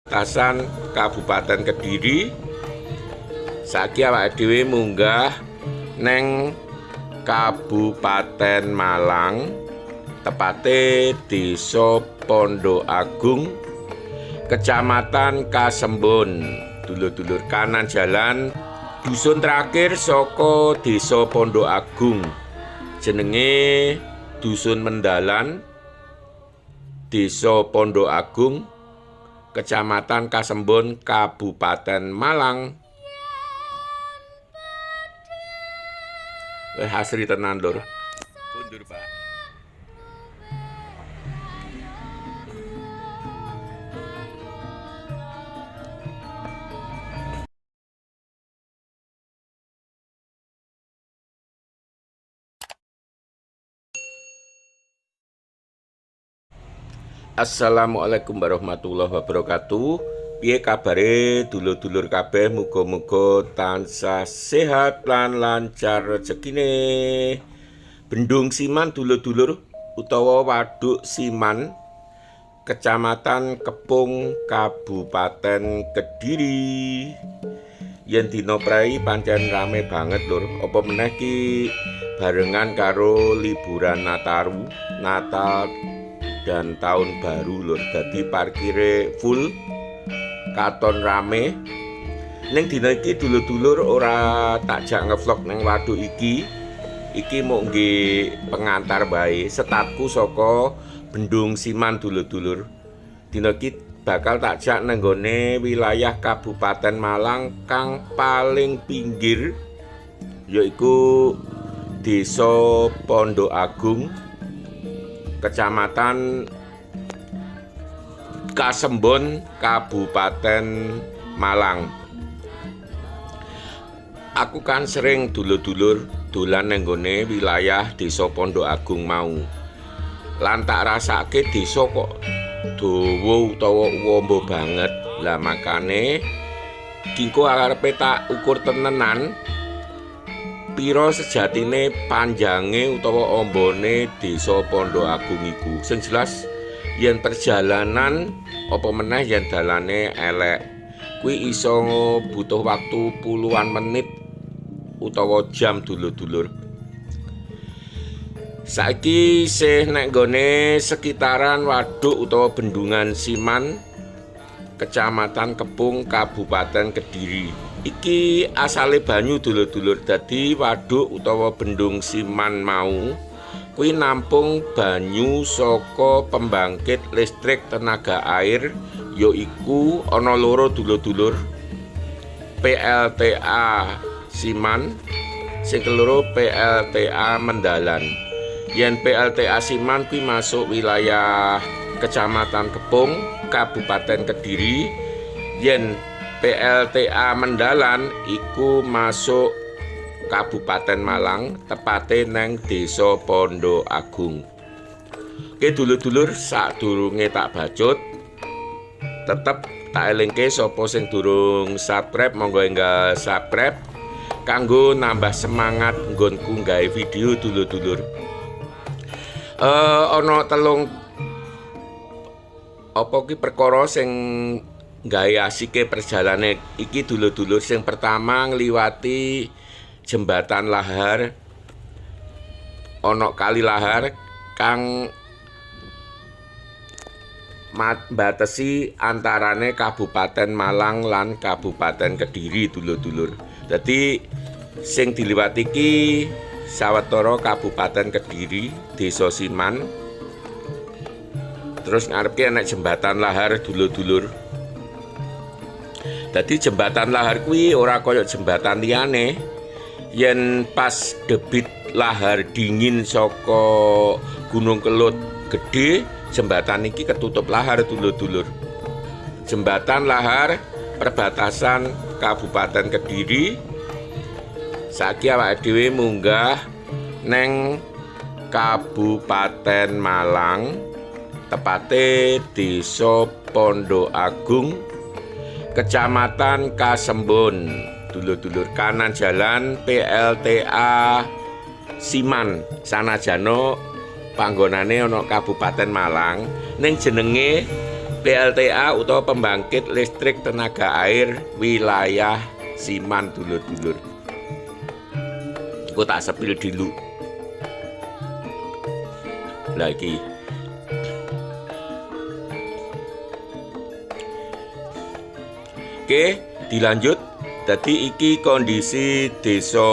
Tasan Kabupaten Kediri. Saiki awake dhewe munggah neng Kabupaten Malang, tepate Desa Pondok Agung, Kecamatan Kasembon. Dulur-dulur, kanan jalan dusun terakhir saka Desa Pondok Agung, jenenge Dusun Mendalan, Desa Pondok Agung, Kecamatan Kasembon, Kabupaten Malang. Hasri tenan lur. Mundur, Pak. Assalamualaikum warahmatullahi wabarakatuh. Piye kabare dulur-dulur kabeh, muga-muga tansah sehat lan lancar rezekine. Bendung Siman dulur-dulur utawa Waduk Siman, Kecamatan Kepung, Kabupaten Kediri. Yen dina prei pancen rame banget lur. Apa meneh ki barengan karo liburan Natal dan tahun baru lur. Dadi parkire full, katon rame. Ning dina iki dulur-dulur ora takjak ngevlog neng waduk iki. Iki mung nggih pengantar bae, setatku saka Bendung Siman dulur-dulur. Dina iki bakal takjak nenggone wilayah Kabupaten Malang kang paling pinggir, yaiku Desa Pondok Agung, Kecamatan Kasembon, Kabupaten Malang. Aku kan sering dulur-dulur dolan nenggone wilayah Desa Pondok Agung mau. Lan tak rasake desa kok dawa utawa wombo banget. Lah makane kingko arepe tak ukur tenenan pira sejatine panjange utawa ombone Desa Pondok Agung iku. Sing jelas yen perjalanan apa meneh yen dalane elek, kuwi iso butuh waktu puluhan menit utawa jam dulur-dulur. Saiki sih nek nggone sekitaran waduk utawa Bendungan Siman, Kecamatan Kepung, Kabupaten Kediri. Iki asale banyu dulur-dulur. Dadi waduk utawa Bendung Siman mau kuwi nampung banyu saka pembangkit listrik tenaga air, yaiku ana loro dulur-dulur. PLTA Siman, sing keloro PLTA Mendalan. Yen PLTA Siman kuwi masuk wilayah Kecamatan Kepung, Kabupaten Kediri. Yen PLTA Mendalan iku masuk Kabupaten Malang, tepate neng Desa Pondok Agung. Oke dulur-dulur, sadurunge tak bacot, tetep tak elingke sapa sing durung subscribe, monggo enggal subscribe kanggo nambah semangat nggonku gawe video dulur-dulur. Ana telung apa ki perkara sing gawe asike perjalanan iki dulur-dulur. Sing pertama ngliwati jembatan lahar, ana kali lahar kang batesi antarane Kabupaten Malang lan Kabupaten Kediri dulur-dulur. Dadi sing diliwati iki sawetara Kabupaten Kediri, Desa Siman. Terus ngarepke ana jembatan lahar dulur-dulur. Dadi jembatan lahar kuwi ora kaya jembatan liyane. Yen pas debit lahar dingin saka Gunung Kelut gede, jembatan iki ketutup lahar dulur-dulur. Jembatan lahar perbatasan Kabupaten Kediri. Saiki awake dhewe munggah neng Kabupaten Malang, tepate Desa Pondok Agung, Kecamatan Kasembon. Dulur-dulur, kanan jalan PLTA Siman. Sanajana panggonane ana Kabupaten Malang, ning jenenge PLTA utawa pembangkit listrik tenaga air wilayah Siman dulur-dulur. Engko tak sepil dulu. Lagi. Oke, dilanjut. Dadi iki kondisi Desa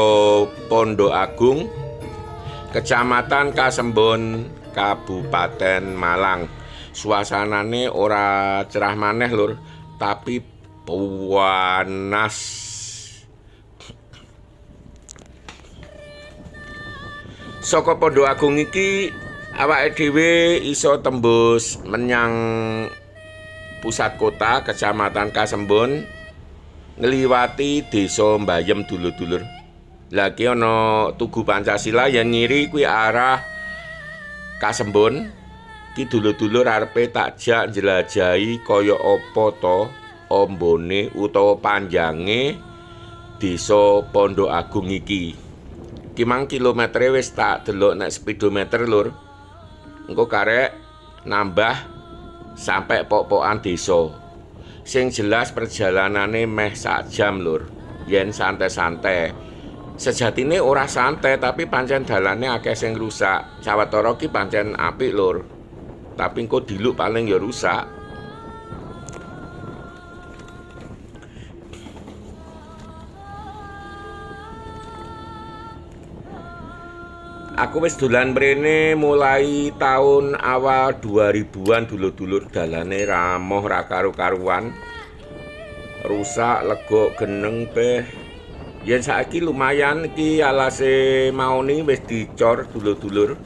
Pondok Agung, Kecamatan Kasembon, Kabupaten Malang. Suasanane ora cerah maneh lur, tapi panas. Saka Pondok Agung iki awake dhewe iso tembus menyang pusat kota Kecamatan Kasembon, ngliwati Desa Mbayem dulur-dulur. Lagi ana Tugu Pancasila yang ngiri kuwi arah Kasembon. Ki dulur-dulur arepe takjak njelajahi kaya apa to ombone utawa panjange Desa Pondok Agung iki. Kimang kilometere wis tak delok nek speedometer lur. Engko karek nambah sampai pok-pokan desa. Sing jelas perjalanane meh sak jam lur. Yen santai-santai. Sejatine ora santai tapi pancen dalane akeh sing rusak. Cawetara ki pancen apik lur. Tapi engko diluk paling ya rusak. Aku wis dolan mrene mulai tahun awal 2000-an dulur-dulur, dalane ramoh ra karu-karuan. Rusak, legok, geneng peh. Yen saiki lumayan iki alase mauni wis dicor dulur-dulur.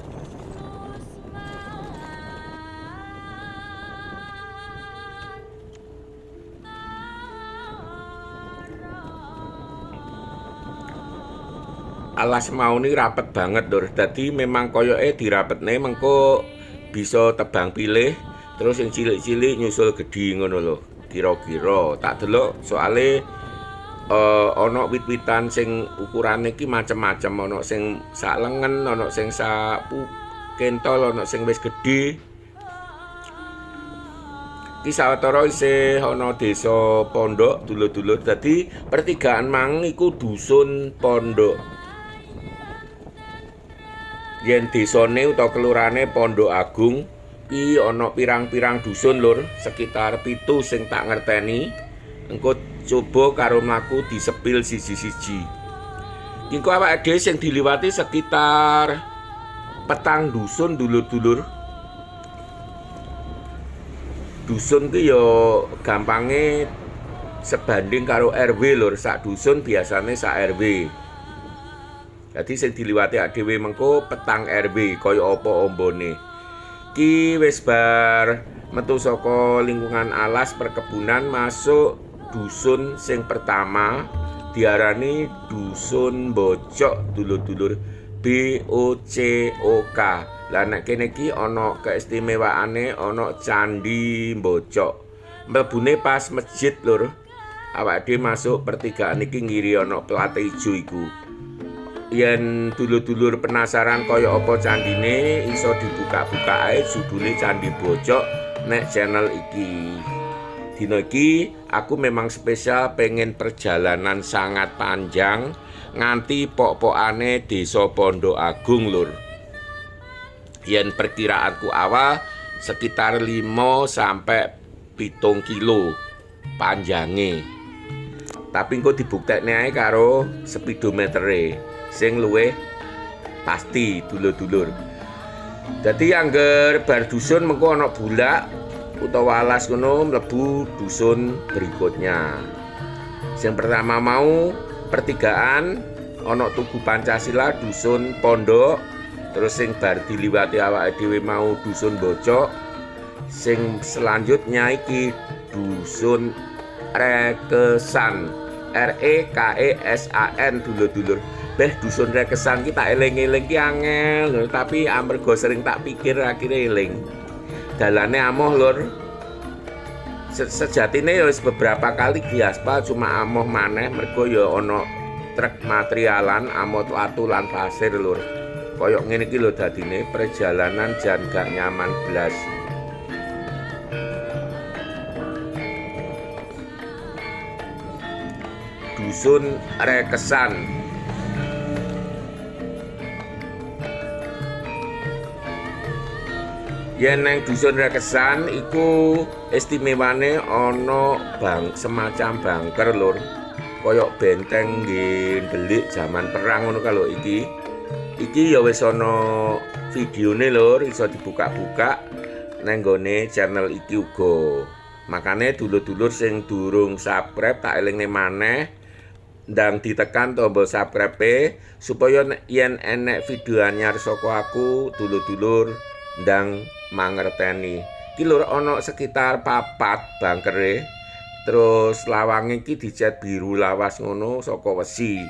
Alas mauni rapet banget lur. Dadi memang koyoke dirapetne mengko bisa tebang pilih, terus yang cilik-cilik nyusul gedhi ngono lho. Kira-kira tak delok soale ana wit-witan sing ukurane iki macem-macem, ana sing sak lengen, ana sing sak kentol, ana sing wis gedhe. Ki sawetara isih ana Desa Pondok dulur-dulur. Dadi pertigaan mang iku dusun Pondok. Yen desane utawa kelurane Pondok Agung ki ana pirang-pirang dusun lur, sekitar 7 sing tak ngerteni. Engko coba karo mlaku disepil siji-siji. Engko awake dhewe sing diliwati sekitar 4 dusun dulur-dulur. Dusun ki ya gampange sebanding karo RW lur, sak dusun biasane sak RW. Jadi sing diliwati dhewe mengko petang RW kaya apa ombone. Ki wis bar metu saka lingkungan alas perkebunan masuk dusun sing pertama diarani Dusun Bocok dulur-dulur, BOCOK. Lah nek kene iki ana keistimewaane ana Candi Bocok. Mlebune pas masjid lur. Awake dhewe masuk pertigaan iki ngiri ana plat ijo iku. Yen dulur-dulur penasaran kaya apa candine, iso dibuka-buka ae judule Candi Bocok nek channel iki. Dina iki aku memang spesial pengen perjalanan sangat panjang nganti pok-pokane Desa Pondok Agung lur. Yen perkiraanku awal sekitar 5 sampai 7 kilo panjange. Tapi engko dibuktekne ae karo speedometere sing luwih pasti dulur-dulur. Dadi angger bar dusun mengko ana bulak utawa alas ngono mlebu dusun berikutnya. Sing pertama mau pertigaan ana Tugu Pancasila dusun Pondok, terus sing bar diliwati awake dhewe mau dusun Bocok. Sing selanjutnya iki dusun Rekesan, REKESAN dulur-dulur. Beh dusun Rekesan ki tak eling-eling ki angel, tapi amarga sering tak pikir akhirnya eling. Dalane amoh lur. Sejatine ya wis beberapa kali diaspal cuma amoh maneh mergo ya ana truk materialan amot watu lan pasir lur. Koyok ngene iki lho dadine perjalanan jan gak nyaman blas. dusun Rekesan. Yen nang dusun Rekesan iku istimewane ana semacam bangker lur. Koyok benteng nggih ndelik jaman perang ngono kalau iki. Iki ya wis ana videone lur, iso dibuka-buka nang nggone channel iki uga. Makane dulur-dulur sing durung subscribe tak elingne maneh ndang ditekan tombol subscribe supaya yen enek video anyar saka aku dulur-dulur ndang mangerteni. Iki lur ana sekitar 4 bangkere. Terus lawange iki dicat biru lawas ngono saka wesi.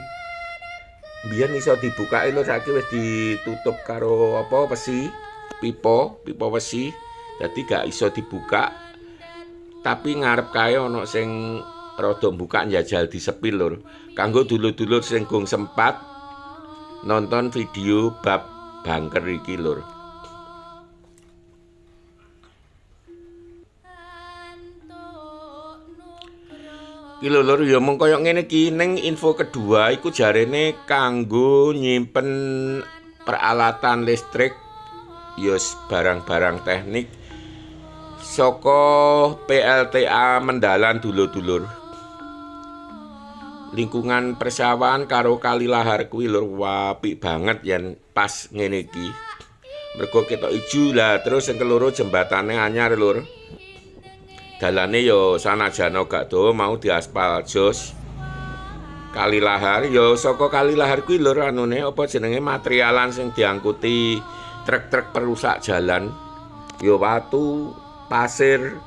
Biyen iso dibukake lho, saiki wis ditutup karo apa wesi, pipa wesi. Dadi gak iso dibuka. Tapi ngarep kae ana sing rada buka njajal disepil lur. Kanggo dulur-dulur sing gong sempat nonton video bab bangker iki lur. Iki lho lur ya mung koyo ngene iki. Ning info kedua iku jarene kanggo nyimpen peralatan listrik ya barang-barang teknik saka PLTA Mendalan dulur-dulur. Lingkungan persawahan karo Kali Lahar kuwi lur apik banget yen pas ngene iki. Mergo ketok ijo lah, terus sing keloro jembatane anyar lur. Dalane yo sanajan gak dawa mau diaspal jos. Kali Lahar yo saka Kali Lahar kuwi lur anune apa jenenge materialan sing diangkuti truk-truk perusak jalan. Yo watu, pasir.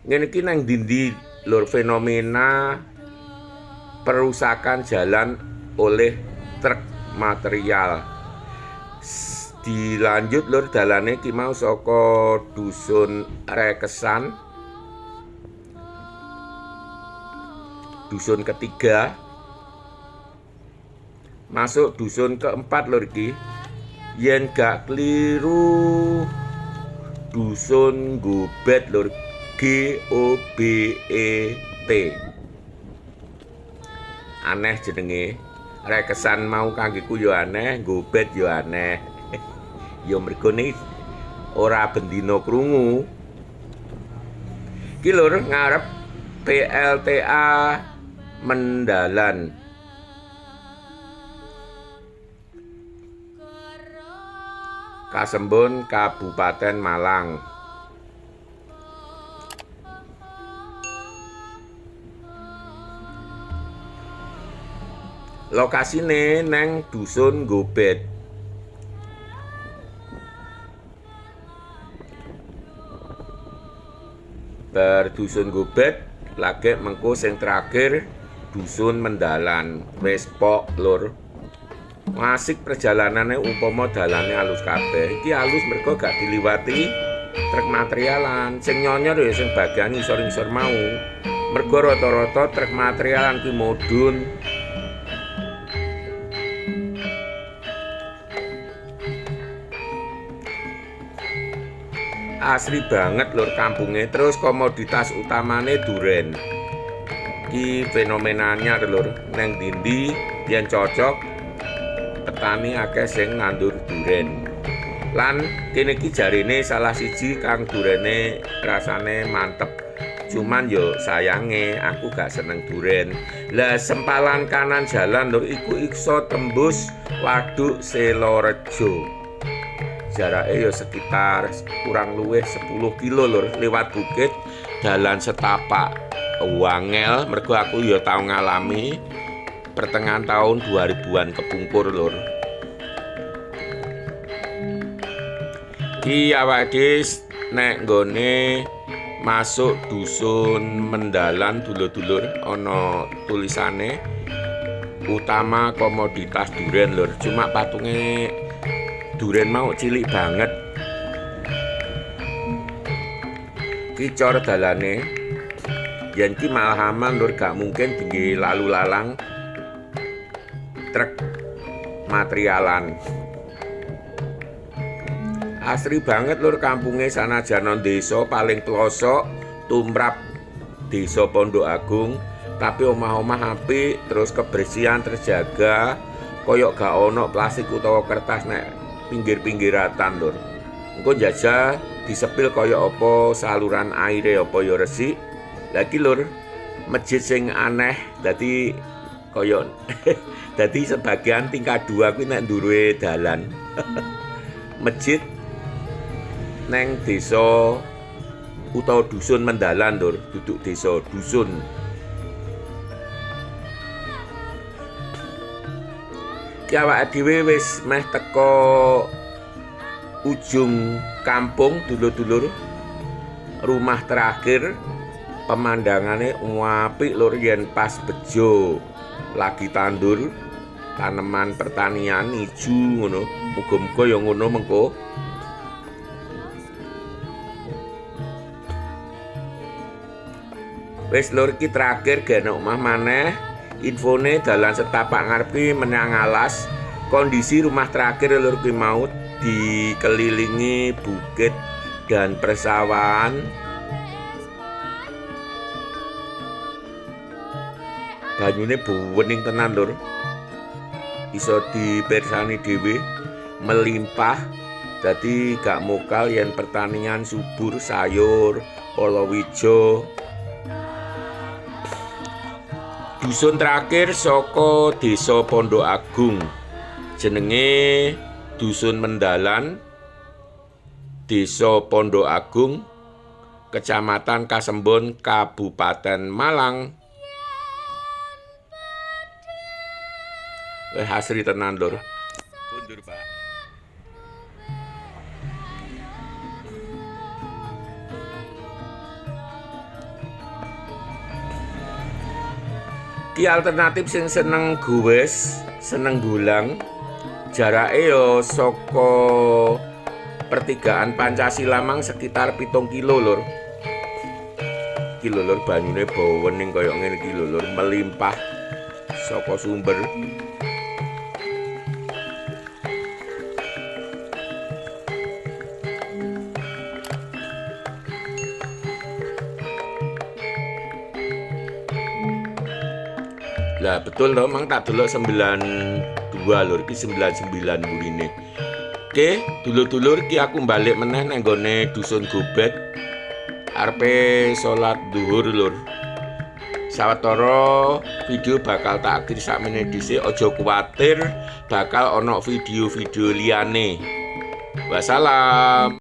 Ngene iki nang ndi lur fenomena perusakan jalan oleh truk material. Dilanjut lur dalane ki mau saka dusun Rekesan, dusun ketiga masuk dusun keempat lur iki. Yen gak keliru dusun Gobet lur, GOBET. Aneh jenenge. Rekesan mau kanggeku yo aneh, Gobet yo aneh. Ya mergone ora bendina krungu. Ki lur ngarep PLTA Mendalan. Kasembon Kabupaten Malang. Lokasine neng dusun Gobet. Bar dusun Gobet lagi mengko sing terakhir dusun Mendalan. Wis pok lur. Asik perjalanannya umpama dalane alus kabeh. Iki alus mergo gak diliwati truk materialan. Sing nyonyor ya sing bagian ngisor-ngisor mau. Mergo rata-rata truk materialan ki mudhun. Asli banget lur kampungnya. Terus komoditas utamane duren. Ki fenomenanya lur, neng dindi yen cocok petani akeh sing nandur duren. Lan kene iki jarine salah siji kang durene rasane mantep. Cuman yo sayange aku gak seneng duren. Lah sempalan kanan jalan lur iku iso tembus Waduk Selorejo. Jarake ya sekitar kurang luwih 10 kilo lur, lewat bukit dalan setapak. Wangel mergo aku ya tau ngalami pertengahan tahun 2000-an kepungkur lur. Ki awake nek nggone masuk dusun Mendalan dulur-dulur ana tulisane utama komoditas duren lur. Cuma patunge duren mau cilik banget. Ki cor dalane yen ki malahaman lur gak mungkin tinggi lalu lalang truk materialan. Asri banget lur kampunge sanajan desa paling pelosok tumrap Desa Pondok Agung tapi omah-omah apik, terus kebersihan terjaga, koyok gak ono plastik utawa kertas nek pinggir-pinggiratan lur. Engko njajal disepil koyok apa saluran aire apa ya resik. Lagi lur, masjid sing aneh dadi koyok dadi sebagian tingkat 2 kuwi nek ndhuwure dalan. Masjid neng desa utawa dusun Mendalan lur, duduk desa dusun. Ki awake dhewe wis meh teko ujung kampung dulur-dulur. Rumah terakhir pemandangane apik lur yen pas bejo lagi tandur tanaman pertanian ijo ngono. Muga-muga ya ngono mengko. Wis lur ki terakhir gene omah maneh. Infone dalan setapak ngarep ki menyang alas. Kondisi rumah terakhir lur ki mau dikelilingi bukit dan persawahan. Banyune bening tenan lur. Iso dipirsani dhewe melimpah. Dadi gak mokal yen pertanian subur sayur, palawija. Dusun terakhir saka Desa Pondok Agung. Jenenge Dusun Mendalan, Desa Pondok Agung, Kecamatan Kasembon, Kabupaten Malang. Weh asri tenan lur. Mundur, Pak. Ki alternatif sing seneng gowes, seneng bulang. Jarake yo saka pertigaan Pancasila mang sekitar 7 kilo lur. Kilo lur banyune bawening kaya ngene iki lur, melimpah saka sumber. Lah betul loh, mang tak delok 92 lur, iki 99 burine. Oke, dulur-dulur ki aku balik meneh nang nggone dusun Gobet. Arepe salat zuhur lur. Sawetara video bakal tak akhir sakmene dhisik, aja kuwatir bakal ana video-video liyane. Wassalam.